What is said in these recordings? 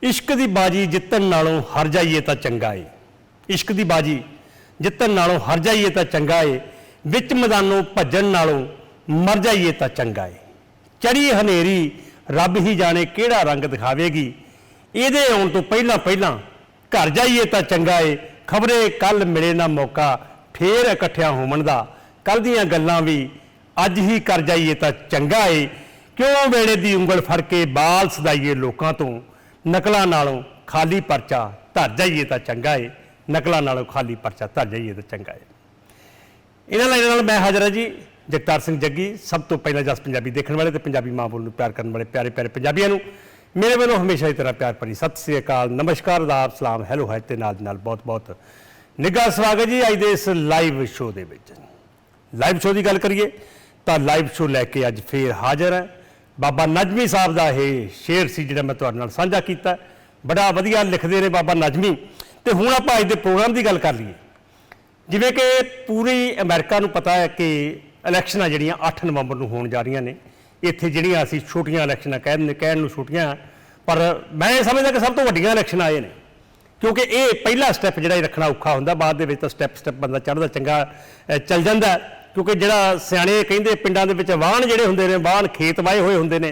इश्क दी बाजी जितन नालों हार जाइए तां चंगा है। इश्क दी बाजी जितन नालों हार जाइए तां चंगा है। विच मैदानों भज्जण नालों मर जाइए तां चंगा है। चढ़ी हनेरी रब ही जाने किहड़ा रंग दिखावेगी। इहदे आउण तों पहिलां पहिलां घर जाइए तां चंगा है। खबरे कल मिले ना मौका फेर इकट्ठियां होवण दा। कल दीआं गल्लां भी अज ही कर जाइए तां चंगा है। क्यों वेले दी उंगल फड़ के बाल सदाइए लोकां तों। नकलों नालों खाली परचा धर जाइए तो चंगा है। नकलों नालों खाली परचा धर जाइए तो चंगा है। इन्हां लाइनां नाल मैं हाज़र है जी जगतार सिंह जग्गी। सब तो पहला जस पंजाबी देखने वाले तो पंजाबी माँ बोल प्यार करने वाले प्यारे प्यारे पंजाबियों नूं मेरे वालों हमेशा ही तरह प्यार भरी सत श्री अकाल, नमस्कार, आदाब, सलाम, हैलो है ते नाल नाल बहुत बहुत निघा स्वागत जी अज दे इस लाइव शो दे विच। लाइव शो की गल करिए तो लाइव शो लैके अज फिर हाज़र है। बाबा नजमी साहब का यह शेर से जो मैं तुहाडे नाल साझा किया, बड़ा वधिया लिखते हैं बाबा नजमी। तो हुण आपां अज दे प्रोग्राम की गल कर लीए। जिवें कि पूरी अमेरिका नूं पता है कि इलैक्शनां जिहड़ियां 8 नवंबर नूं होण जा रहीआं ने। इत्थे जिहड़ियां असीं छोटियां इलैक्शनां कहण नूं छोटियां, पर मैं समझदा कि सब तो वड्डियां इलैक्शन आए ने, क्योंकि ये पहला स्टैप जिहड़ा रखना औखा हुंदा, बाद दे विच तां स्टैप स्टैप बंदा चढ़दा चंगा चल जांदा। क्योंकि जिहड़ा सियाणे कहिंदे पिंडां दे विच वाहन जिहड़े हुंदे ने, वाहन खेत वाहे होए हुंदे ने,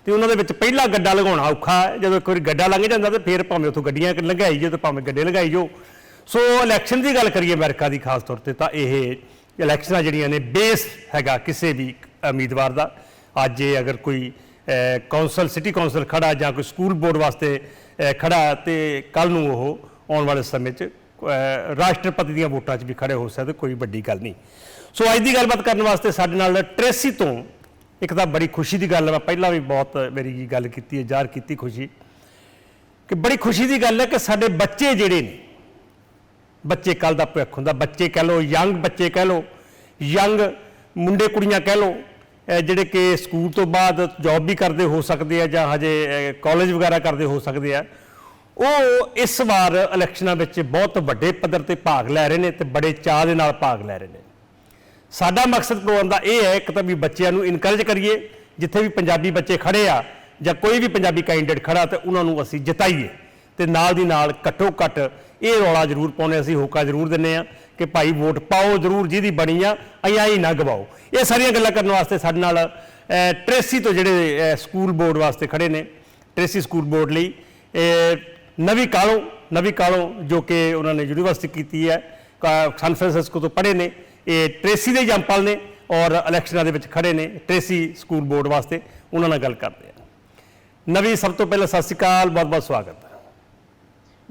ते उन्हां दे विच पहिला गड्डा लंघाउणा औखा है। जदों एक वारी गड्डा लंघ जांदा ते फिर भावें उत्थों गड्डियां लंघाई जाओ ते भावें गड्डे लंघाई जाओ। सो इलैक्शन की गल करिए अमेरिका की खास तौर पर, तो यह इलैक्शनां जिहड़ियां ने बेस हैगा किसी भी उम्मीदवार का। अज अगर कोई कौंसल सिटी कौंसल खड़ा जां कोई स्कूल बोर्ड वास्ते खड़ा, तो कल नूं ओह आउण वाले समय च राष्ट्रपति दीआं वोटां च भी खड़े हो सकदे, कोई वड्डी गल नहीं। सो अज की गलबात करने वास्ते साडे नाल ट्रेसी तो एक तो बड़ी खुशी की गल है, मैं पहला भी बहुत मेरी गल की है, ज़ाहिर की खुशी कि बड़ी खुशी की गल है कि साडे बच्चे जिहड़े ने, बच्चे कल का भविख हुंदा, बच्चे कह लो, यंग बच्चे कह लो, यंग मुंडे कुड़ियां कह लो, जिहड़े कि स्कूल तो बाद जॉब भी करते हो सकते हैं जां हजे कॉलेज वगैरह करते हो सकते हैं, वो इस बार इलैक्शनां विच बहुत वड्डे पद्धर ते भाग लै रहे हैं ते बड़े चाह दे नाल भाग लै रहे हैं। साडा मकसद प्रोग्राम का यह है कि भी बच्चों को इनकरेज करिए, जिथे भी पंजाबी बच्चे खड़े आ जां कोई भी पंजाबी कैंडीडेट खड़ा, तो उन्होंने असी जिताइए। तो नाल दी नाल घट्टो घट्ट ये रौला जरूर पाने, असी होका जरूर दिंदे आ कि भाई वोट पाओ जरूर, जिहदी बनी आ अई ना गवाओ। ये सारियां गल्लां करने वास्ते साडे नाल ट्रेसी तो जिहड़े स्कूल बोर्ड वास्ते खड़े ने, ट्रेसी स्कूल बोर्ड लई नवी कालों जो कि उन्होंने यूनीवर्सिटी की है, सन फ्रांसिस्को तो पढ़े ने, ये ट्रेसी दे एग्जाम्पल ने और इलैक्शनां दे विच खड़े ने ट्रेसी स्कूल बोर्ड वास्ते। उन्हां नाल गल करते हैं। नवी सब तो पहले सत श्री अकाल, बहुत बहुत स्वागत है।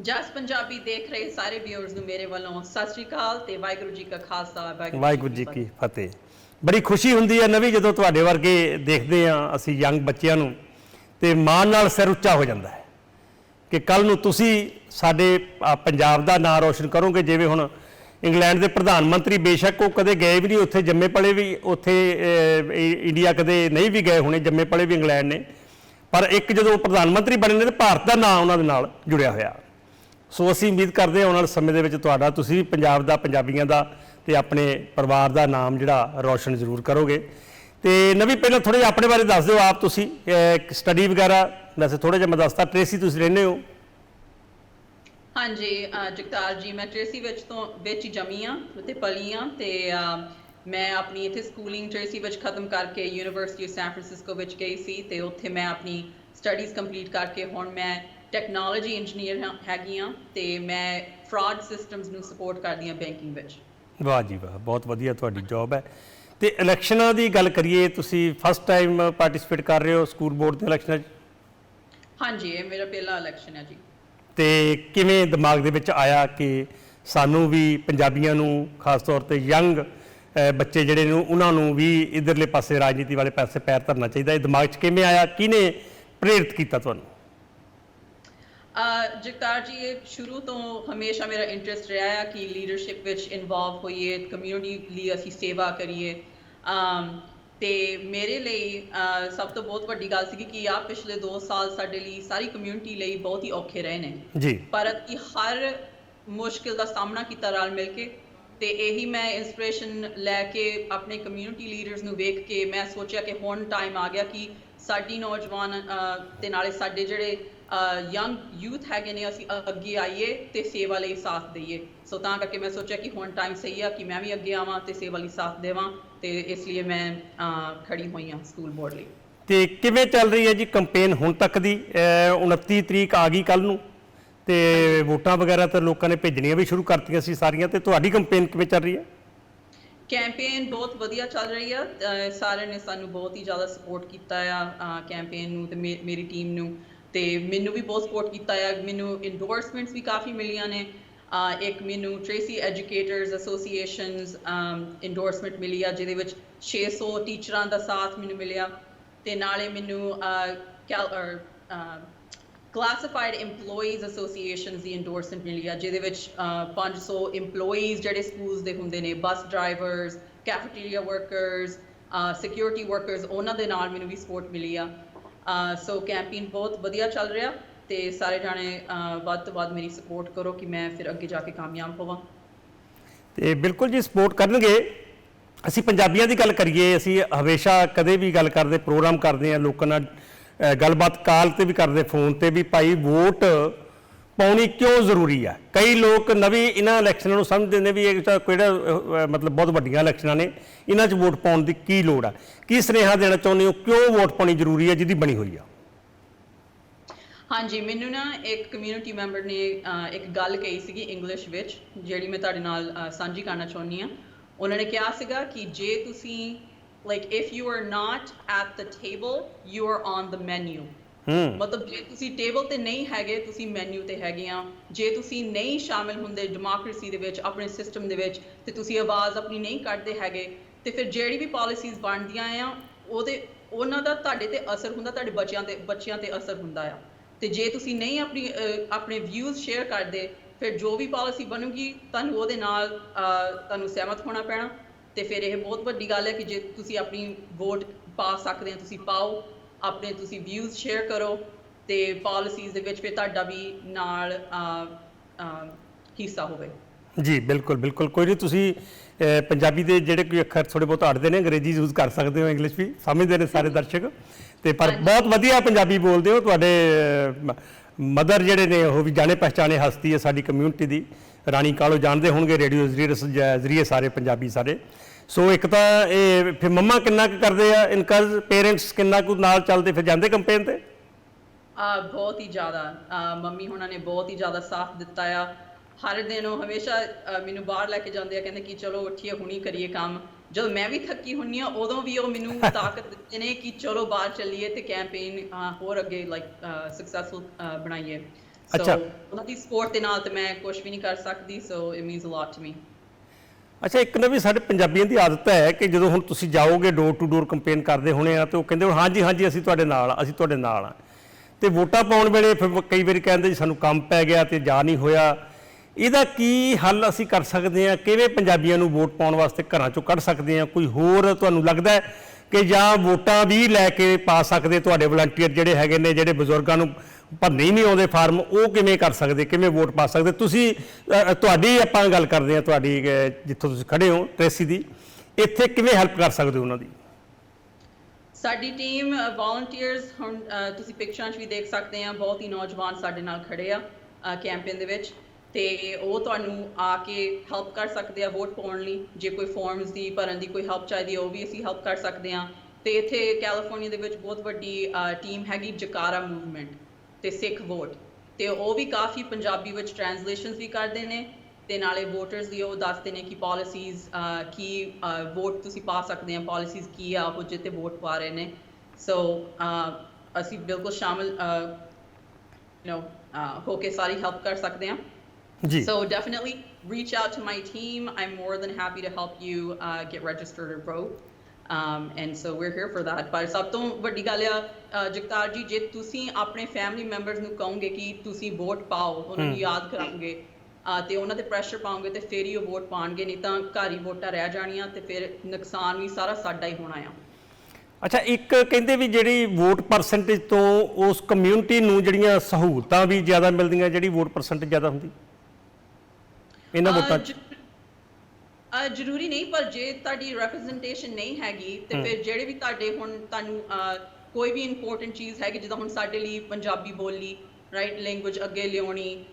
जस पंजाबी देख रहे सारे व्यूअर्स नूं मेरे वालों सत श्री अकाल ते वाहिगुरू जी का खालसा वाहिगुरू जी की फतेह। बड़ी खुशी हुंदी है नवी जदों तुहाडे वर्गे देखदे आ असीं यंग बच्चिआं नूं, ते माण नाल सिर उत्चा हो जांदा है कि कल नूं तुसीं साडे पंजाब दा नां रोशन करोगे। जिवें हुण इंग्लैंड के प्रधानमंत्री बेशक वो कदे गए भी नहीं, उत्थे जम्मे पले भी उत्थे इंडिया कदे नहीं भी गए होने, जम्मे पले भी इंग्लैंड ने, पर एक जो प्रधानमंत्री बने ने तो भारत का नाम उन्होंने नाल जुड़िया होया। सो असी उम्मीद करते हैं आने वाले समय दे विच तुहाडा तुसीं भी पंजाब दा, पंजाबियां दा ते अपने परिवार का नाम जिहड़ा रोशन जरूर करोगे। तो नवी पहले थोड़े जिहा अपने बारे दस दो आप, तुसीं स्टडी वगैरह वैसे थोड़ा जिहा मैं दसता। ट्रेसी तुसीं रहिंदे हो? हाँ जी जगतार जी, मैं ट्रेसी विच ही जमी हाँ ते पली हाँ, ते मैं अपनी इत्थे स्कूलिंग ट्रेसी विच खत्म करके यूनीवर्सिटी ऑफ सैन फ्रांसिस्को विच गई सी, ते उत्थे मैं अपनी स्टडीज़ कंप्लीट करके हुण मैं टैक्नोलॉजी इंजीनियर हैगी हाँ, ते मैं फ्रॉड सिस्टम्स नूं सपोर्ट करदी हाँ बैंकिंग विच। वाह जी वाह, बहुत वधिया तुहाडी जॉब है। तो इलैक्शनां की गल करिए, तुसीं फस्ट टाइम पार्टिसिपेट कर रहे हो स्कूल बोर्ड के इलैक्शनां? हाँ जी, ये मेरा पहला इलैक्शन है जी। तो किवें दिमाग दे विच आया कि सानू भी पंजाबियां नूं खास तौर पर यंग बच्चे जिहड़े ने उन्हां नूं भी इधरले पासे राजनीति वाले पासे पैर धरना चाहिए? दिमाग च किवें आया, किहने प्रेरित किया तुहानूं? जगतार जी, ये शुरू तो हमेशा मेरा इंटरेस्ट रहा है कि लीडरशिप विच इन्वॉल्व होइए, कम्यूनिटी लिए असी सेवा करिए। ते मेरे लिए सब तो बहुत वड्डी गल सी कि पिछले 2 साल साडे लिए सारी कम्यूनिटी लिए बहुत ही औखे रहे ने जी, पर कि हर मुश्किल का सामना किया रल मिल के। ते यही मैं इंस्पिरेशन लैके अपने कम्यूनिटी लीडर्स नूं वेख के मैं सोचा कि हुण टाइम आ गया कि साडी नौजवान ते नाले साडे जिहड़े ਯੰਗ ਯੂਥ ਹੈਗੇ ਨੇ, ਅਸੀਂ ਅੱਗੇ ਆਈਏ ਤੇ ਸੇਵਾ ਲਈ ਸਾਥ ਦਈਏ। ਸੋ ਤਾਂ ਕਰਕੇ ਮੈਂ ਸੋਚਿਆ ਕਿ ਹੁਣ ਟਾਈਮ ਸਹੀ ਆ ਕਿ ਮੈਂ ਵੀ ਅੱਗੇ ਆਵਾਂ ਤੇ ਸੇਵਾ ਲਈ ਸਾਥ ਦੇਵਾਂ, ਤੇ ਇਸ ਲਈ ਮੈਂ ਖੜੀ ਹੋਈ ਹਾਂ ਸਕੂਲ ਬੋਰਡ ਲਈ। ਤੇ ਕਿਵੇਂ ਚੱਲ ਰਹੀ ਹੈ ਜੀ ਕੰਪੇਨ ਹੁਣ ਤੱਕ ਦੀ? 29 ਤਰੀਕ ਆ ਗਈ ਕੱਲ ਨੂੰ, ਤੇ ਵੋਟਾਂ ਵਗੈਰਾ ਤਾਂ ਲੋਕਾਂ ਨੇ ਭੇਜਣੀਆਂ ਵੀ ਸ਼ੁਰੂ ਕਰਤੀਆਂ ਸੀ ਸਾਰੀਆਂ, ਤੇ ਤੁਹਾਡੀ ਕੰਪੇਨ ਕਿਵੇਂ ਚੱਲ ਰਹੀ ਹੈ? ਕੈਂਪੇਨ ਬਹੁਤ ਵਧੀਆ ਚੱਲ ਰਹੀ ਆ। ਸਾਰਿਆਂ ਨੇ ਸਾਨੂੰ ਬਹੁਤ ਹੀ ਜ਼ਿਆਦਾ ਸਪੋਰਟ ਕੀਤਾ ਆ ਕੈਂਪੇਨ ਨੂੰ, ਤੇ ਮੇਰੀ ਟੀਮ ਨੂੰ, ਤੇ ਮੈਨੂੰ ਵੀ ਬਹੁਤ ਸਪੋਰਟ ਕੀਤਾ ਆ। ਮੈਨੂੰ ਇੰਡੋਰਸਮੈਂਟਸ ਵੀ ਕਾਫੀ ਮਿਲੀਆਂ ਨੇ। ਇੱਕ ਮੈਨੂੰ ਟ੍ਰੇਸੀ ਐਜੂਕੇਟਰਸ ਐਸੋਸੀਏਸ਼ਨਸ ਇੰਡੋਰਸਮੈਂਟ ਮਿਲੀ ਆ, ਜਿਹਦੇ ਵਿੱਚ 600 ਟੀਚਰਾਂ ਦਾ ਸਾਥ ਮੈਨੂੰ ਮਿਲਿਆ, ਤੇ ਨਾਲੇ ਮੈਨੂੰ ਕਲਾਸੀਫਾਈਡ EMPLOYEES ਐਸੋਸੀਏਸ਼ਨਸ ਦੀ ਇੰਡੋਰਸਮੈਂਟ ਮਿਲੀ ਆ, ਜਿਹਦੇ ਵਿੱਚ 500 EMPLOYEES ਜਿਹੜੇ ਸਕੂਲਸ ਦੇ ਹੁੰਦੇ ਨੇ, bus drivers, cafeteria workers, security workers, ਉਹਨਾਂ ਦੇ ਨਾਲ ਮੈਨੂੰ ਵੀ ਸਪੋਰਟ ਮਿਲੀ ਆ। ਸੋ ਕੈਂਪੇਨ ਬਹੁਤ ਵਧੀਆ ਚੱਲ ਰਿਹਾ, ਤੇ ਸਾਰੇ ਜਾਣੇ ਵੱਧ ਤੋਂ ਵੱਧ ਮੇਰੀ ਸਪੋਰਟ ਕਰੋ ਕਿ ਮੈਂ ਫਿਰ ਅੱਗੇ ਜਾ ਕੇ ਕਾਮਯਾਬ ਹੋਵਾਂ। ਤੇ ਬਿਲਕੁਲ ਜੀ, ਸਪੋਰਟ ਕਰਨਗੇ। ਅਸੀਂ ਪੰਜਾਬੀਆਂ ਦੀ ਗੱਲ ਕਰੀਏ, ਅਸੀਂ ਹਮੇਸ਼ਾ ਕਦੇ ਵੀ ਗੱਲ ਕਰਦੇ, ਪ੍ਰੋਗਰਾਮ ਕਰਦੇ ਹਾਂ, ਲੋਕਾਂ ਨਾਲ ਗੱਲਬਾਤ ਕਾਲ ਤੇ ਵੀ ਕਰਦੇ, ਫੋਨ ਤੇ ਵੀ, ਭਾਈ ਵੋਟ ਪਾਉਣੀ ਕਿਉਂ ਜ਼ਰੂਰੀ ਆ। ਕਈ ਲੋਕ ਨਵੀਂ ਇਹਨਾਂ ਇਲੈਕਸ਼ਨਾਂ ਨੂੰ ਸਮਝਦੇ ਨੇ ਵੀ ਇਹ ਤਾਂ ਕਿਹੜਾ ਮਤਲਬ ਬਹੁਤ ਵੱਡੀਆਂ ਇਲੈਕਸ਼ਨਾਂ ਨੇ, ਇਹਨਾਂ 'ਚ ਵੋਟ ਪਾਉਣ ਦੀ ਕੀ ਲੋੜ ਆ? ਕੀ ਸੁਨੇਹਾ ਦੇਣਾ ਚਾਹੁੰਦੇ ਹੋ, ਕਿਉਂ ਵੋਟ ਪਾਉਣੀ ਜ਼ਰੂਰੀ ਹੈ ਜਿਹਦੀ ਬਣੀ ਹੋਈ ਆ? ਹਾਂਜੀ, ਮੈਨੂੰ ਨਾ ਇੱਕ ਕਮਿਊਨਿਟੀ ਮੈਂਬਰ ਨੇ ਇੱਕ ਗੱਲ ਕਹੀ ਸੀਗੀ ਇੰਗਲਿਸ਼ ਵਿੱਚ, ਜਿਹੜੀ ਮੈਂ ਤੁਹਾਡੇ ਨਾਲ ਸਾਂਝੀ ਕਰਨਾ ਚਾਹੁੰਦੀ ਹਾਂ। ਉਹਨਾਂ ਨੇ ਕਿਹਾ ਸੀਗਾ ਕਿ ਜੇ ਤੁਸੀਂ if you are not at the table, you are on the menu। ਮਤਲਬ ਜੇ ਤੁਸੀਂ ਟੇਬਲ ਤੇ ਨਹੀਂ ਹੈਗੇ, ਤੁਸੀਂ ਮੈਨੂ ਤੇ ਹੈਗੇ ਆ। ਜੇ ਤੁਸੀਂ ਨਹੀਂ ਸ਼ਾਮਿਲ ਹੁੰਦੇ ਡੈਮੋਕ੍ਰੇਸੀ ਦੇ ਵਿੱਚ, ਆਪਣੇ ਸਿਸਟਮ ਦੇ ਵਿੱਚ, ਤੇ ਤੁਸੀਂ ਆਵਾਜ਼ ਆਪਣੀ ਨਹੀਂ ਕੱਢਦੇ ਹੈਗੇ, ਤੇ ਫਿਰ ਜਿਹੜੀ ਵੀ ਪਾਲਿਸੀਜ਼ ਬਣਦੀਆਂ ਆ ਉਹਨਾਂ ਦਾ ਤੁਹਾਡੇ ਤੇ ਅਸਰ ਹੁੰਦਾ, ਤੁਹਾਡੇ ਬੱਚਿਆਂ ਤੇ ਅਸਰ ਹੁੰਦਾ ਆ। ਤੇ ਜੇ ਤੁਸੀਂ ਨਹੀਂ ਆਪਣੇ ਵਿਊਜ਼ ਸ਼ੇਅਰ ਕਰਦੇ, ਫਿਰ ਜੋ ਵੀ ਪਾਲਿਸੀ ਬਣੂਗੀ ਤੁਹਾਨੂੰ ਉਹਦੇ ਨਾਲ ਤੁਹਾਨੂੰ ਸਹਿਮਤ ਹੋਣਾ ਪੈਣਾ। ਤੇ ਫਿਰ ਇਹ ਬਹੁਤ ਵੱਡੀ ਗੱਲ ਹੈ ਕਿ ਜੇ ਤੁਸੀਂ ਆਪਣੀ ਵੋਟ ਪਾ ਸਕਦੇ ਆ, ਤੁਸੀਂ ਪਾਓ, ਆਪਣੇ ਤੁਸੀਂ ਵਿਊਜ਼ ਸ਼ੇਅਰ ਕਰੋ, ਤੇ ਪਾਲਿਸੀਜ਼ ਦੇ ਵਿੱਚ ਫਿਰ ਤੁਹਾਡਾ ਵੀ ਨਾਲ ਹਿੱਸਾ ਹੋਵੇ। ਜੀ ਬਿਲਕੁਲ ਬਿਲਕੁਲ, ਕੋਈ ਨਹੀਂ, ਤੁਸੀਂ ਪੰਜਾਬੀ ਦੇ ਜਿਹੜੇ ਕੋਈ ਅੱਖਰ ਥੋੜ੍ਹੇ ਬਹੁਤ ਅੜਦੇ ਨੇ, ਅੰਗਰੇਜ਼ੀ ਯੂਜ਼ ਕਰ ਸਕਦੇ ਹੋ, ਇੰਗਲਿਸ਼ ਵੀ ਸਮਝਦੇ ਨੇ ਸਾਰੇ ਦਰਸ਼ਕ, ਤੇ ਪਰ ਬਹੁਤ ਵਧੀਆ ਪੰਜਾਬੀ ਬੋਲਦੇ ਹੋ। ਤੁਹਾਡੇ ਮਦਰ ਜਿਹੜੇ ਨੇ ਉਹ ਵੀ ਜਾਣੇ ਪਹਿਚਾਣੇ ਹਸਤੀ ਹੈ ਸਾਡੀ ਕਮਿਊਨਿਟੀ ਦੀ, ਰਾਣੀ ਕਾਲੋ ਜਾਣਦੇ ਹੋਣਗੇ, ਰੇਡੀਓ ਜ਼ਰੀਏ ਸਾਰੇ ਪੰਜਾਬੀ ਸਾਰੇ। ਸੋ ਇੱਕ ਤਾਂ ਇਹ ਫਿਰ ਮੰਮਾ ਕਿੰਨਾ ਕੁ ਕਰਦੇ ਆ ਇਨਕਰੇਜ, ਪੇਰੈਂਟਸ ਕਿੰਨਾ ਕੁ ਨਾਲ ਚੱਲਦੇ ਫਿਰ ਜਾਂਦੇ ਕੰਪੇਨ ਤੇ? ਬਹੁਤ ਹੀ ਜ਼ਿਆਦਾ ਮੰਮੀ ਹੁਣਾਂ ਨੇ ਬਹੁਤ ਹੀ ਜ਼ਿਆਦਾ ਸਾਥ ਦਿੱਤਾ ਆ। ਹਰ ਦਿਨ ਉਹ ਹਮੇਸ਼ਾ ਮੈਨੂੰ ਬਾਹਰ ਲੈ ਕੇ ਜਾਂਦੇ ਆ, ਕਹਿੰਦੇ ਕਿ ਚਲੋ ਉੱਠੀਏ, ਹੁਣੀ ਕਰੀਏ ਕੰਮ। ਜਦੋਂ ਮੈਂ ਵੀ ਥੱਕੀ ਹੁੰਨੀ ਆ, ਉਦੋਂ ਵੀ ਉਹ ਮੈਨੂੰ ਤਾਕਤ ਦਿੰਦੇ ਨੇ ਕਿ ਚਲੋ ਬਾਹਰ ਚੱਲੀਏ ਤੇ ਕੈਂਪੇਨ ਹੋਰ ਅੱਗੇ ਸਕਸੈਸਫੁਲ ਬਣਾਈਏ। ਸੋ ਉਹਨਾਂ ਦੀ ਸਪੋਰਟ ਦੇ ਨਾਲ ਤੇ ਮੈਂ ਕੁਝ ਵੀ ਨਹੀਂ ਕਰ ਸਕਦੀ। So it means a lot to me. ਅੱਛਾ, ਇੱਕ ਨਾ ਵੀ ਸਾਡੇ ਪੰਜਾਬੀਆਂ ਦੀ ਆਦਤ ਹੈ ਕਿ ਜਦੋਂ ਹੁਣ ਤੁਸੀਂ ਜਾਓਗੇ ਡੋਰ ਟੂ ਡੋਰ ਕੰਪੇਨ ਕਰਦੇ ਹੋਣੇ ਆ, ਤੇ ਉਹ ਕਹਿੰਦੇ ਹਾਂਜੀ ਹਾਂਜੀ ਅਸੀਂ ਤੁਹਾਡੇ ਨਾਲ ਆ, ਅਸੀਂ ਤੁਹਾਡੇ ਨਾਲ ਆ। ਤੇ ਵੋਟਾਂ ਪਾਉਣ ਵੇਲੇ ਫਿਰ ਕਈ ਵਾਰੀ ਕਹਿੰਦੇ ਜੀ ਸਾਨੂੰ ਕੰਮ ਪੈ ਗਿਆ ਤੇ ਜਾ ਨਹੀਂ ਹੋਇਆ। ਇਹਦਾ ਕੀ ਹੱਲ ਅਸੀਂ ਕਰ ਸਕਦੇ ਹਾਂ? ਕਿਵੇਂ ਪੰਜਾਬੀਆਂ ਨੂੰ ਵੋਟ ਪਾਉਣ ਵਾਸਤੇ ਘਰਾਂ ਚੋਂ ਕੱਢ ਸਕਦੇ ਹਾਂ? ਕੋਈ ਹੋਰ ਤੁਹਾਨੂੰ ਲੱਗਦਾ ਕਿ ਜਾਂ ਵੋਟਾਂ ਵੀ ਲੈ ਕੇ ਪਾ ਸਕਦੇ ਤੁਹਾਡੇ ਵਲੰਟੀਅਰ ਜਿਹੜੇ ਹੈਗੇ ਨੇ, ਜਿਹੜੇ ਬਜ਼ੁਰਗਾਂ ਨੂੰ ਭਰਨੇ ਹੀ ਨਹੀਂ ਆਉਂਦੇ ਫਾਰਮ, ਉਹ ਕਿਵੇਂ ਕਰ ਸਕਦੇ, ਕਿਵੇਂ ਵੋਟ ਪਾ ਸਕਦੇ? ਤੁਸੀਂ ਤੁਹਾਡੀ ਆਪਾਂ ਗੱਲ ਕਰਦੇ ਹਾਂ, ਤੁਹਾਡੀ ਜਿੱਥੋਂ ਤੁਸੀਂ ਖੜੇ ਹੋ ਟ੍ਰੇਸੀ ਦੀ, ਇੱਥੇ ਕਿਵੇਂ ਹੈਲਪ ਕਰ ਸਕਦੇ ਹੋ ਉਹਨਾਂ ਦੀ? ਸਾਡੀ ਟੀਮ ਵੋਲੰਟੀਅਰਸ, ਹੁਣ ਤੁਸੀਂ ਪਿਕਚਰਾਂ 'ਚ ਵੀ ਦੇਖ ਸਕਦੇ ਆ, ਬਹੁਤ ਹੀ ਨੌਜਵਾਨ ਸਾਡੇ ਨਾਲ ਖੜੇ ਆ ਕੈਂਪੇਨ ਦੇ ਵਿੱਚ, ਤੇ ਉਹ ਤੁਹਾਨੂੰ ਆ ਕੇ ਹੈਲਪ ਕਰ ਸਕਦੇ ਆ ਵੋਟ ਪਾਉਣ ਲਈ। ਜੇ ਕੋਈ ਫਾਰਮਸ ਦੀ ਭਰਨ ਦੀ ਕੋਈ ਹੈਲਪ ਚਾਹੀਦੀ, ਉਹ ਵੀ ਅਸੀਂ ਹੈਲਪ ਕਰ ਸਕਦੇ ਹਾਂ। ਤੇ ਇੱਥੇ ਕੈਲੀਫੋਰਨੀਆ ਦੇ ਵਿੱਚ ਬਹੁਤ ਵੱਡੀ ਟੀਮ ਹੈਗੀ ਜਕਾਰਾ ਮੂਵਮੈਂਟ ਤੇ ਸਿੱਖ ਵੋਟ, ਤੇ ਉਹ ਵੀ ਕਾਫੀ ਪੰਜਾਬੀ ਵਿੱਚ ਟ੍ਰਾਂਸਲੇਸ਼ਨਸ ਵੀ ਕਰਦੇ ਨੇ, ਤੇ ਨਾਲੇ ਵੋਟਰਸ ਦੀ ਉਹ ਦੱਸਦੇ ਨੇ ਕਿ ਪਾਲਿਸੀਜ਼ ਕੀ ਵੋਟ ਤੁਸੀਂ ਪਾ ਸਕਦੇ ਆ, ਪਾਲਿਸੀਜ਼ ਕੀ ਆ ਉਹ ਜਿੱਤੇ ਵੋਟ ਪਾ ਰਹੇ ਨੇ। ਸੋ ਅਸੀਂ ਬਿਲਕੁਲ ਸ਼ਾਮਿਲ ਹੋ ਕੇ ਸਾਰੀ ਹੈਲਪ ਕਰ ਸਕਦੇ ਹਾਂ। So definitely reach out to my team. I'm more than happy to help you get registered or vote. And so we're here for that. ਪਰ ਸਭ ਤੋਂ ਵੱਡੀ ਗੱਲ ਆ ਜਗਤਾਰ ਜੀ, ਜੇ ਤੁਸੀਂ ਆਪਣੇ ਫੈਮਿਲੀ ਮੈਂਬਰਸ ਨੂੰ ਕਹੋਗੇ ਕਿ ਤੁਸੀਂ ਵੋਟ ਪਾਓ, ਉਹਨਾਂ ਨੂੰ ਯਾਦ ਕਰਾਓਗੇ ਤੇ ਉਹਨਾਂ ਤੇ ਪ੍ਰੈਸ਼ਰ ਪਾਓਗੇ, ਤੇ ਫਿਰ ਹੀ ਉਹ ਵੋਟ ਪਾਉਣਗੇ, ਨਹੀਂ ਤਾਂ ਘਰ ਹੀ ਵੋਟਾਂ ਰਹਿ ਜਾਣੀਆਂ, ਤੇ ਫਿਰ ਨੁਕਸਾਨ ਵੀ ਸਾਰਾ ਸਾਡਾ ਹੀ ਹੋਣਾ ਆ। ਅੱਛਾ, ਇੱਕ ਕਹਿੰਦੇ ਵੀ ਜਿਹੜੀ ਵੋਟ ਪਰਸੈਂਟੇਜ ਤੋਂ ਉਸ ਕਮਿਊਨਿਟੀ ਨੂੰ ਜਿਹੜੀਆਂ ਸਹੂਲਤਾਂ ਵੀ ਜ਼ਿਆਦਾ ਮਿਲਦੀਆਂ, ਜਿਹੜੀ ਵੋਟ ਪਰਸੈਂਟੇਜ ਜ਼ਿਆਦਾ ਹੁੰਦੀ ਇਹਨਾਂ ਵੋਟਾਂ 'ਚ? ਜ਼ਰੂਰੀ ਨਹੀਂ, ਪਰ ਜੇ ਤੁਹਾਡੀ ਰੈਪਰੈਜ਼ੈਂਟੇਸ਼ਨ ਨਹੀਂ ਹੈਗੀ, ਤੇ ਫਿਰ ਜਿਹੜੇ ਵੀ ਤੁਹਾਡੇ ਹੁਣ ਤੁਹਾਨੂੰ ਕੋਈ ਵੀ ਇੰਪੋਰਟੈਂਟ ਚੀਜ਼ ਹੈਗੀ, ਜਿੱਦਾਂ ਹੁਣ ਸਾਡੇ ਲਈ ਪੰਜਾਬੀ ਬੋਲੀ ਰਾਈਟ ਲੈਂਗੁਏਜ ਅੱਗੇ ਲਿਆਉਣੀ,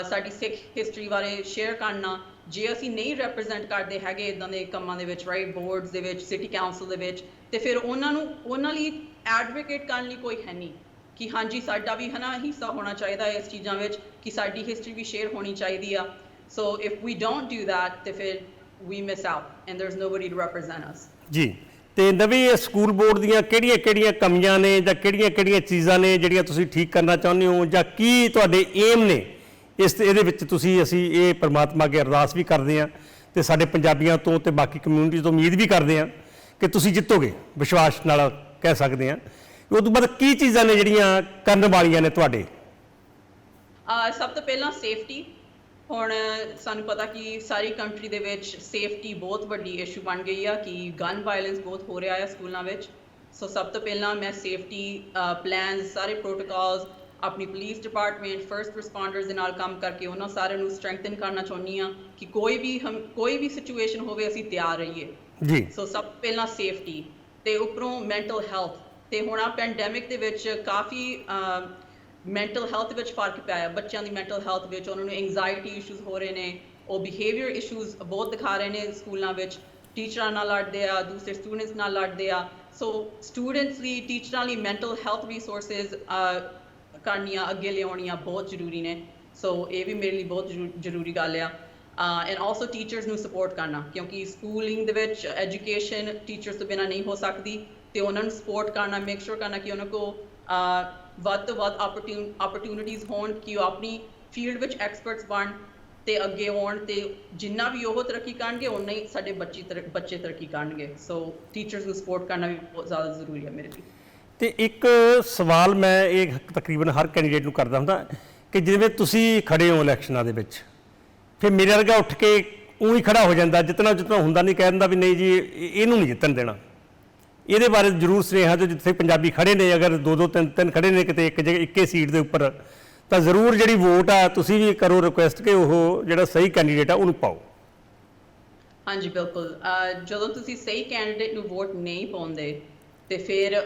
ਸਾਡੀ ਸਿੱਖ ਹਿਸਟਰੀ ਬਾਰੇ ਸ਼ੇਅਰ ਕਰਨਾ। ਜੇ ਅਸੀਂ ਨਹੀਂ ਰੈਪਰੈਜ਼ੈਂਟ ਕਰਦੇ ਹੈਗੇ ਇੱਦਾਂ ਦੇ ਕੰਮਾਂ ਦੇ ਵਿੱਚ, ਰਾਈਟ, ਬੋਰਡਸ ਦੇ ਵਿੱਚ, ਸਿਟੀ ਕਾਉਂਸਲ ਦੇ ਵਿੱਚ, ਤੇ ਫਿਰ ਉਹਨਾਂ ਲਈ ਐਡਵੋਕੇਟ ਕਰਨ ਲਈ ਕੋਈ ਹੈ ਨਹੀਂ ਕਿ ਹਾਂਜੀ ਸਾਡਾ ਵੀ ਹੈ ਨਾ ਹਿੱਸਾ ਹੋਣਾ ਚਾਹੀਦਾ ਇਸ ਚੀਜ਼ਾਂ ਵਿੱਚ, ਕਿ ਸਾਡੀ ਹਿਸਟਰੀ ਵੀ ਸ਼ੇਅਰ ਹੋਣੀ ਚਾਹੀਦੀ ਆ। So if we don't do that ਤੇ ਫਿਰ we miss out and there's nobody to represent us। ਜੀ, ਤੇ ਨਵੀਂ ਸਕੂਲ ਬੋਰਡ ਦੀਆਂ ਕਿਹੜੀਆਂ ਕਮੀਆਂ ਨੇ ਜਾਂ ਕਿਹੜੀਆਂ ਚੀਜ਼ਾਂ ਨੇ ਜਿਹੜੀਆਂ ਤੁਸੀਂ ਠੀਕ ਕਰਨਾ ਚਾਹੁੰਦੇ ਹੋ, ਜਾਂ ਕੀ ਤੁਹਾਡੇ ਏਮ ਨੇ ਇਹਦੇ ਵਿੱਚ? ਅਸੀਂ ਇਹ ਪਰਮਾਤਮਾ ਅੱਗੇ ਅਰਦਾਸ ਵੀ ਕਰਦੇ ਹਾਂ ਤੇ ਸਾਡੇ ਪੰਜਾਬੀਆਂ ਤੋਂ ਤੇ ਬਾਕੀ ਕਮਿਊਨਿਟੀ ਤੋਂ ਉਮੀਦ ਵੀ ਕਰਦੇ ਹਾਂ ਕਿ ਤੁਸੀਂ ਜਿੱਤੋਗੇ, ਵਿਸ਼ਵਾਸ ਨਾਲ ਕਹਿ ਸਕਦੇ ਹਾਂ। ਉਹ ਤੋਂ ਬਾਅਦ ਕੀ ਚੀਜ਼ਾਂ ਨੇ ਜਿਹੜੀਆਂ ਕਰਨ ਵਾਲੀਆਂ ਨੇ ਤੁਹਾਡੇ? ਸਭ ਤੋਂ ਪਹਿਲਾਂ ਸੇਫਟੀ। ਹੁਣ ਸਾਨੂੰ ਪਤਾ ਕਿ ਸਾਰੀ ਕੰਟਰੀ ਦੇ ਵਿੱਚ ਸੇਫਟੀ ਬਹੁਤ ਵੱਡੀ ਇਸ਼ੂ ਬਣ ਗਈ ਆ, ਕਿ ਗਨ ਵਾਇਲੈਂਸ ਬਹੁਤ ਹੋ ਰਿਹਾ ਆ ਸਕੂਲਾਂ ਵਿੱਚ। ਸੋ ਸਭ ਤੋਂ ਪਹਿਲਾਂ ਮੈਂ ਸੇਫਟੀ ਪਲਾਨਸ, ਸਾਰੇ ਪ੍ਰੋਟੋਕਾਲਸ, ਆਪਣੀ ਪੁਲਿਸ ਡਿਪਾਰਟਮੈਂਟ, ਫਰਸਟ ਰਿਸਪੌਂਡਰਸ ਦੇ ਨਾਲ ਕੰਮ ਕਰਕੇ ਉਹਨਾਂ ਸਾਰਿਆਂ ਨੂੰ ਸਟਰੈਂਥਨ ਕਰਨਾ ਚਾਹੁੰਦੀ ਹਾਂ ਕਿ ਕੋਈ ਵੀ ਸਿਚੁਏਸ਼ਨ ਹੋਵੇ ਅਸੀਂ ਤਿਆਰ ਰਹੀਏ ਜੀ। ਸੋ ਸਭ ਤੋਂ ਪਹਿਲਾਂ ਸੇਫਟੀ, ਤੇ ਉੱਪਰੋਂ ਮੈਂਟਲ ਹੈਲਥ। ਤੇ ਹੁਣ ਆ ਪੈਂਡੈਮਿਕ ਦੇ ਵਿੱਚ ਕਾਫੀ ਮੈਂਟਲ ਹੈਲਥ ਵਿੱਚ ਫਰਕ ਪਿਆ ਹੈ, ਬੱਚਿਆਂ ਦੀ ਮੈਂਟਲ ਹੈਲਥ ਵਿੱਚ। ਉਹਨਾਂ ਨੂੰ ਐਂਗਜ਼ਾਇਟੀ ਇਸ਼ੂਜ਼ ਹੋ ਰਹੇ ਨੇ, ਉਹ ਬਿਹੇਵੀਅਰ ਇਸ਼ੂਜ਼ ਬਹੁਤ ਦਿਖਾ ਰਹੇ ਨੇ ਸਕੂਲਾਂ ਵਿੱਚ, ਟੀਚਰਾਂ ਨਾਲ ਲੜਦੇ ਆ, ਦੂਸਰੇ ਸਟੂਡੈਂਟਸ ਨਾਲ ਲੜਦੇ ਆ। ਸੋ ਸਟੂਡੈਂਟਸ ਲਈ, ਟੀਚਰਾਂ ਲਈ ਮੈਂਟਲ ਹੈਲਥ ਰਿਸੋਰਸਿਸ ਕਰਨੀਆਂ, ਅੱਗੇ ਲਿਆਉਣੀਆਂ ਬਹੁਤ ਜ਼ਰੂਰੀ ਨੇ। ਸੋ ਇਹ ਵੀ ਮੇਰੇ ਲਈ ਬਹੁਤ ਜ਼ਰੂਰੀ ਗੱਲ ਆ। ਐਂਡ ਆਲਸੋ ਟੀਚਰਸ ਨੂੰ ਸਪੋਰਟ ਕਰਨਾ, ਕਿਉਂਕਿ ਸਕੂਲਿੰਗ ਦੇ ਵਿੱਚ ਐਜੂਕੇਸ਼ਨ ਟੀਚਰਸ ਤੋਂ ਬਿਨਾਂ ਨਹੀਂ ਹੋ ਸਕਦੀ, ਤੇ ਉਹਨਾਂ ਨੂੰ ਸਪੋਰਟ ਕਰਨਾ, ਮੇਕ ਸ਼ੋਰ ਕਰਨਾ ਕਿ ਉਹਨਾਂ ਕੋਲ ਵੱਧ ਤੋਂ ਵੱਧ ਓਪਰਚੁਨਿਟੀਜ਼ ਹੋਣ, ਕਿ ਉਹ ਆਪਣੀ ਫੀਲਡ ਵਿੱਚ ਐਕਸਪਰਟਸ ਬਣ ਤੇ ਅੱਗੇ ਆਉਣ, ਤੇ ਜਿੰਨਾ ਵੀ ਉਹ ਤਰੱਕੀ ਕਰਨਗੇ ਉਨਾ ਹੀ ਸਾਡੇ ਬੱਚੇ ਤਰੱਕੀ ਕਰਨਗੇ। ਸੋ ਟੀਚਰਸ ਨੂੰ ਸਪੋਰਟ ਕਰਨਾ ਵੀ ਬਹੁਤ ਜ਼ਿਆਦਾ ਜ਼ਰੂਰੀ ਹੈ ਮੇਰੇ ਲਈ। ਤੇ ਇੱਕ ਸਵਾਲ ਮੈਂ ਇਹ ਤਕਰੀਬਨ ਹਰ ਕੈਂਡੀਡੇਟ ਨੂੰ ਕਰਦਾ ਹੁੰਦਾ ਕਿ ਜਿਵੇਂ ਤੁਸੀਂ ਖੜੇ ਹੋ ਇਲੈਕਸ਼ਨਾਂ ਦੇ ਵਿੱਚ, ਫਿਰ ਮੇਰੇ ਵਰਗਾ ਉੱਠ ਕੇ ਊਂ ਹੀ ਖੜਾ ਹੋ ਜਾਂਦਾ, ਜਿੱਤਣਾ ਹੁੰਦਾ ਨਹੀਂ, ਕਹਿ ਦਿੰਦਾ ਵੀ ਨਹੀਂ ਜੀ ਇਹਨੂੰ ਨਹੀਂ ਜਿੱਤਣ ਦੇਣਾ। ਇਹਦੇ ਬਾਰੇ ਜ਼ਰੂਰ ਸੁਨੇਹਾ ਦਿਓ, ਜਿੱਥੇ ਪੰਜਾਬੀ ਖੜੇ ਨੇ, ਅਗਰ ਦੋ ਤਿੰਨ ਖੜੇ ਨੇ ਕਿਤੇ ਇੱਕੇ ਸੀਟ ਦੇ ਉੱਪਰ, ਤਾਂ ਜ਼ਰੂਰ ਜਿਹੜੀ ਵੋਟ ਆ ਤੁਸੀਂ ਵੀ ਕਰੋ ਰਿਕੁਐਸਟ ਕਿ ਉਹ ਜਿਹੜਾ ਸਹੀ ਕੈਂਡੀਡੇਟ ਆ ਉਹਨੂੰ ਪਾਓ। ਹਾਂਜੀ ਬਿਲਕੁਲ। ਜਦੋਂ ਤੁਸੀਂ ਸਹੀ ਕੈਂਡੀਡੇਟ ਨੂੰ ਵੋਟ ਨਹੀਂ ਪਾਉਂਦੇ ਤੇ ਫਿਰ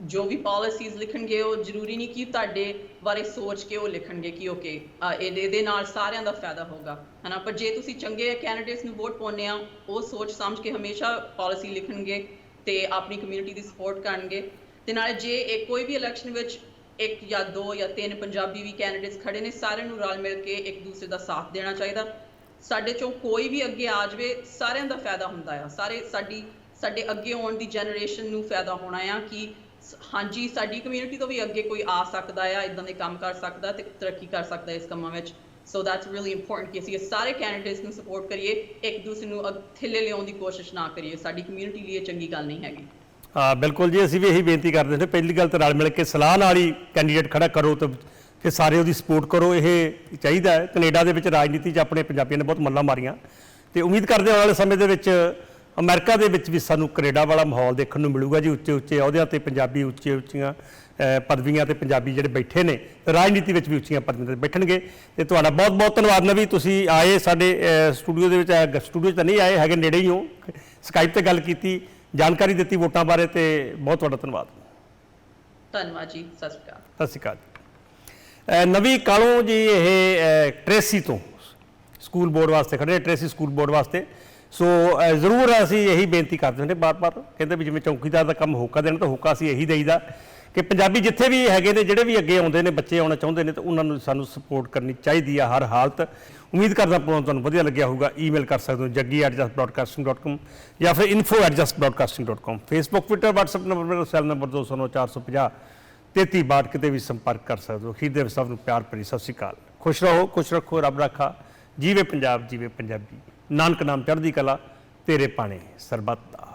ਜੋ ਵੀ ਪਾਲਿਸੀਜ਼ ਲਿਖਣਗੇ ਉਹ ਜ਼ਰੂਰੀ ਨਹੀਂ ਕਿ ਤੁਹਾਡੇ ਬਾਰੇ ਸੋਚ ਕੇ ਉਹ ਲਿਖਣਗੇ ਕਿ ਓਕੇ ਇਹਦੇ ਨਾਲ ਸਾਰਿਆਂ ਦਾ ਫਾਇਦਾ ਹੋਗਾ, ਹੈ ਨਾ। ਪਰ ਜੇ ਤੁਸੀਂ ਚੰਗੇ ਕੈਂਡੀਡੇਟਸ ਨੂੰ ਵੋਟ ਪਾਉਂਦੇ ਆ, ਉਹ ਸੋਚ ਸਮਝ ਕੇ ਹਮੇਸ਼ਾ ਪਾਲਿਸੀ ਲਿਖਣਗੇ ਤੇ ਆਪਣੀ ਕਮਿਊਨਿਟੀ ਦੀ ਸਪੋਰਟ ਕਰਨਗੇ। ਤੇ ਨਾਲੇ ਜੇ ਕੋਈ ਵੀ ਇਲੈਕਸ਼ਨ ਵਿੱਚ 1 ਜਾਂ 2 ਜਾਂ 3 ਪੰਜਾਬੀ ਵੀ ਕੈਂਡੀਡੇਟਸ ਖੜੇ ਨੇ, ਸਾਰਿਆਂ ਨੂੰ ਰਲ ਮਿਲ ਕੇ ਇੱਕ ਦੂਸਰੇ ਦਾ ਸਾਥ ਦੇਣਾ ਚਾਹੀਦਾ। ਸਾਡੇ ਚੋਂ ਕੋਈ ਵੀ ਅੱਗੇ ਆ ਜਾਵੇ, ਸਾਰਿਆਂ ਦਾ ਫਾਇਦਾ ਹੁੰਦਾ ਆ। ਸਾਡੇ ਅੱਗੇ ਆਉਣ ਦੀ ਜਨਰੇਸ਼ਨ ਨੂੰ ਫਾਇਦਾ ਹੋਣਾ ਆ ਕਿ ਹਾਂਜੀ ਸਾਡੀ ਕਮਿਊਨਿਟੀ ਤੋਂ ਵੀ ਅੱਗੇ ਕੋਈ ਆ ਸਕਦਾ ਆ, ਇੱਦਾਂ ਦੇ ਕੰਮ ਕਰ ਸਕਦਾ ਤੇ ਤਰੱਕੀ ਕਰ ਸਕਦਾ ਇਸ ਕੰਮਾਂ ਵਿੱਚ। ਸੋ ਦੈਟਸ ਰੀਅਲੀ ਇੰਪੋਰਟੈਂਟ ਕਿ ਅਸੀਂ ਸਾਰੇ ਕੈਂਡੀਡੇਟਸ ਨੂੰ ਸਪੋਰਟ ਕਰੀਏ, ਇੱਕ ਦੂਸਰੇ ਨੂੰ ਥੱਲੇ ਲਿਆਉਣ ਦੀ ਕੋਸ਼ਿਸ਼ ਨਾ ਕਰੀਏ। ਸਾਡੀ ਕਮਿਊਨਿਟੀ ਲਈ ਇਹ ਚੰਗੀ ਗੱਲ ਨਹੀਂ ਹੈਗੀ। ਹਾਂ ਬਿਲਕੁਲ ਜੀ, ਅਸੀਂ ਵੀ ਇਹੀ ਬੇਨਤੀ ਕਰਦੇ ਹਾਂ। ਪਹਿਲੀ ਗੱਲ ਤਾਂ ਰਲ ਮਿਲ ਕੇ ਸਲਾਹ ਨਾਲ ਹੀ ਕੈਂਡੀਡੇਟ ਖੜਾ ਕਰੋ ਤੇ ਫਿਰ ਸਾਰੇ ਉਹਦੀ ਸਪੋਰਟ ਕਰੋ, ਇਹ ਚਾਹੀਦਾ ਹੈ। ਕੈਨੇਡਾ ਦੇ ਵਿੱਚ ਰਾਜਨੀਤੀ 'ਚ ਆਪਣੇ ਪੰਜਾਬੀਆਂ ਨੇ ਬਹੁਤ ਮੱਲਾਂ ਮਾਰੀਆਂ, ਤੇ ਉਮੀਦ ਕਰਦੇ ਆਉਣ ਵਾਲੇ ਸਮੇਂ ਦੇ ਵਿੱਚ ਅਮਰੀਕਾ ਦੇ ਵਿੱਚ ਵੀ ਸਾਨੂੰ ਕੈਨੇਡਾ ਵਾਲਾ ਮਾਹੌਲ ਦੇਖਣ ਨੂੰ ਮਿਲੂਗਾ ਜੀ। ਉੱਚੇ ਅਹੁਦਿਆਂ 'ਤੇ ਪੰਜਾਬੀ, ਉੱਚੀਆਂ ਪਦਵੀਆਂ 'ਤੇ ਪੰਜਾਬੀ ਜਿਹੜੇ ਬੈਠੇ ਨੇ, ਰਾਜਨੀਤੀ ਵਿੱਚ ਵੀ ਉੱਚੀਆਂ ਪਦਵੀਆਂ 'ਤੇ ਬੈਠਣਗੇ। ਤੇ ਤੁਹਾਡਾ ਬਹੁਤ ਬਹੁਤ ਧੰਨਵਾਦ ਨਵੀ, ਤੁਸੀਂ ਆਏ ਸਾਡੇ ਸਟੂਡੀਓ ਦੇ ਵਿੱਚ। ਸਟੂਡੀਓ 'ਚ ਤਾਂ ਨਹੀਂ ਆਏ ਹੈਗੇ, ਨੇੜੇ ਹੀ ਹੋ, ਸਕਾਈਪ 'ਤੇ ਗੱਲ ਕੀਤੀ, ਜਾਣਕਾਰੀ ਦਿੱਤੀ ਵੋਟਾਂ ਬਾਰੇ, ਤੇ ਬਹੁਤ ਤੁਹਾਡਾ ਧੰਨਵਾਦ। ਧੰਨਵਾਦ ਜੀ, ਸਤਿ ਸ਼੍ਰੀ ਅਕਾਲ। ਸਤਿ ਸ਼੍ਰੀ ਅਕਾਲ। ਨਵੀ ਕਾਲੋਂ ਜੀ, ਇਹ ਟ੍ਰੇਸੀ ਤੋਂ ਸਕੂਲ ਬੋਰਡ ਵਾਸਤੇ ਖੜੇ, ਟ੍ਰੇਸੀ ਸਕੂਲ ਬੋਰਡ ਵਾਸਤੇ। ਸੋ ਜ਼ਰੂਰ ਅਸੀਂ ਇਹੀ ਬੇਨਤੀ ਕਰਦੇ ਹੁੰਦੇ ਬਾਰ-ਬਾਰ, ਕਹਿੰਦੇ ਵੀ ਜਿਵੇਂ ਚੌਕੀਦਾਰ ਦਾ ਕੰਮ ਹੋਕਾ ਦੇਣਾ, ਤਾਂ ਹੋਕਾ ਅਸੀਂ ਇਹੀ ਦੇਈਦਾ ਕਿ ਪੰਜਾਬੀ ਜਿੱਥੇ ਵੀ ਹੈਗੇ ਨੇ, ਜਿਹੜੇ ਵੀ ਅੱਗੇ ਆਉਂਦੇ ਨੇ, ਬੱਚੇ ਆਉਣਾ ਚਾਹੁੰਦੇ ਨੇ, ਤਾਂ ਉਹਨਾਂ ਨੂੰ ਸਾਨੂੰ ਸਪੋਰਟ ਕਰਨੀ ਚਾਹੀਦੀ ਆ ਹਰ ਹਾਲਤ। ਉਮੀਦ ਕਰਦਾ ਤੁਹਾਨੂੰ ਵਧੀਆ ਲੱਗਿਆ ਹੋਊਗਾ। ਈਮੇਲ ਕਰ ਸਕਦੇ ਹੋ jaggi@justbroadcasting.com ਜਾਂ ਫਿਰ info@justbroadcasting.com। Facebook, Twitter, WhatsApp number ਮੇਰਾ ਸੈੱਲ ਨੰਬਰ 209-450-3362 ਕਿਤੇ ਵੀ ਸੰਪਰਕ ਕਰ ਸਕਦੇ ਹੋ। ਅਖੀਰ ਦੇ ਸਭ ਨੂੰ ਪਿਆਰ ਭਰੀ ਸਤਿ ਸ਼੍ਰੀ ਅਕਾਲ। ਖੁਸ਼ ਰਹੋ, ਖੁਸ਼ ਰੱਖੋ, ਰੱਬ ਰਾਖਾ। ਜੀਵੇ ਪੰਜਾਬ, ਜੀਵੇ ਪੰਜਾਬੀ। ਨਾਨਕ ਨਾਮ ਚੜ੍ਹਦੀ ਕਲਾ, ਤੇਰੇ ਪਾਣੇ ਸਰਬੱਤ ਦਾ।